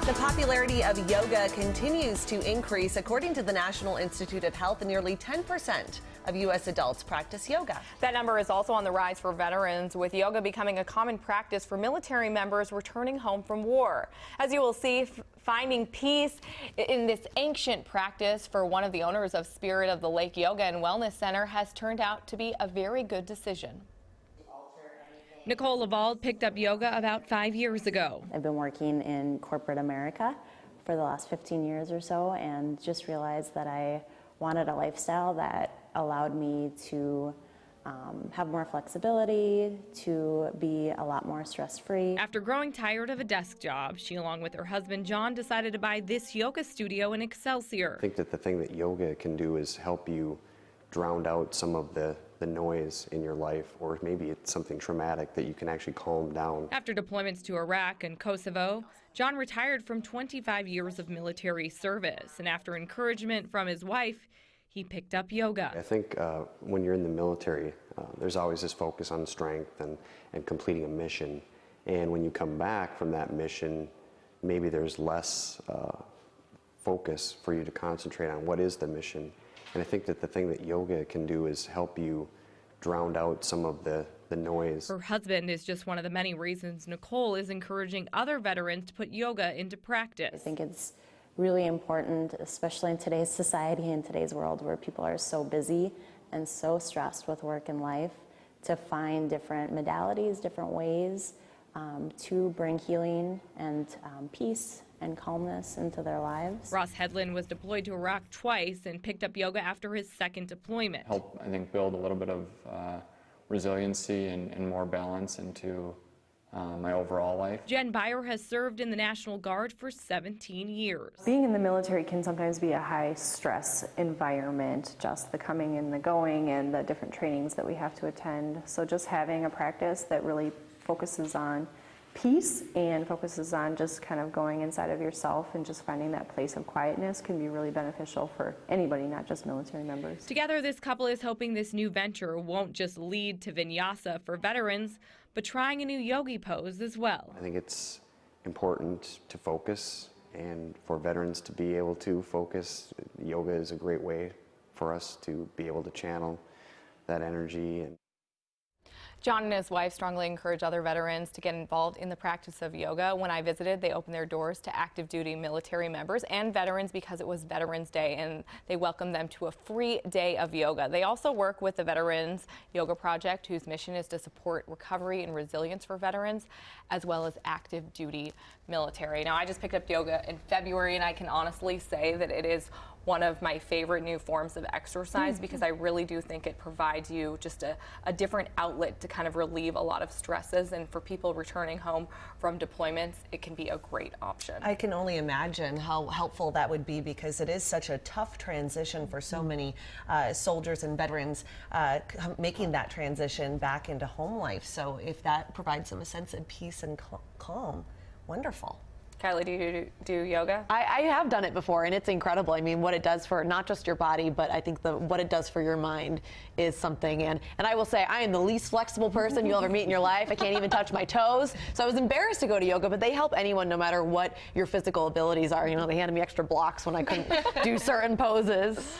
The popularity of yoga continues to increase. According to the National Institute of Health, nearly 10% of U.S. adults practice yoga. That number is also on the rise for veterans, with yoga becoming a common practice for military members returning home from war. As you will see, finding peace in this ancient practice for one of the owners of Spirit of the Lake Yoga and Wellness Center has turned out to be a very good decision. Nicole Lavalde picked up yoga about 5 years ago. I've been working in corporate America for the last 15 years or so, and just realized that I wanted a lifestyle that allowed me to have more flexibility, to be a lot more stress-free. After growing tired of a desk job, she, along with her husband John, decided to buy this yoga studio in Excelsior. I think that the thing that yoga can do is help you drown out some of the noise in your life, or maybe it's something traumatic that you can actually calm down. After deployments to Iraq and Kosovo, John retired from 25 years of military service, and after encouragement from his wife, he picked up yoga. I think when you're in the military, there's always this focus on strength and completing a mission, and when you come back from that mission, maybe there's less focus for you to concentrate on what is the mission. And I think that the thing that yoga can do is help you drown out some of the noise. Her husband is just one of the many reasons Nicole is encouraging other veterans to put yoga into practice. I think it's really important, especially in today's society, in today's world where people are so busy and so stressed with work and life, to find different modalities, different ways to bring healing and peace and calmness into their lives. Ross Hedlund was deployed to Iraq twice and picked up yoga after his second deployment. Help, I think, build a little bit of resiliency and more balance into my overall life. Jen Byer has served in the National Guard for 17 years. Being in the military can sometimes be a high stress environment, just the coming and the going and the different trainings that we have to attend. So just having a practice that really focuses on peace and focuses on just kind of going inside of yourself and just finding that place of quietness can be really beneficial for anybody, not just military members. Together, this couple is hoping this new venture won't just lead to vinyasa for veterans, but trying a new yogi pose as well. I think it's important to focus, and for veterans to be able to focus. Yoga is a great way for us to be able to channel that energy. John and his wife strongly encourage other veterans to get involved in the practice of yoga. When I visited, they opened their doors to active duty military members and veterans because it was Veterans Day, and they welcomed them to a free day of yoga. They also work with the Veterans Yoga Project, whose mission is to support recovery and resilience for veterans, as well as active duty military. Now, I just picked up yoga in February, and I can honestly say that it is one of my favorite new forms of exercise because I really do think it provides you just a different outlet to kind of relieve a lot of stresses, and for people returning home from deployments, it can be a great option. I can only imagine how helpful that would be, because it is such a tough transition for so many soldiers and veterans making that transition back into home life. So if that provides them a sense of peace and calm, wonderful. Kylie, do you do yoga? I have done it before, and it's incredible. I mean, what it does for not just your body, but I think what it does for your mind is something. And I will say, I am the least flexible person you'll ever meet in your life. I can't even touch my toes. So I was embarrassed to go to yoga, but they help anyone no matter what your physical abilities are. You know, they handed me extra blocks when I couldn't do certain poses.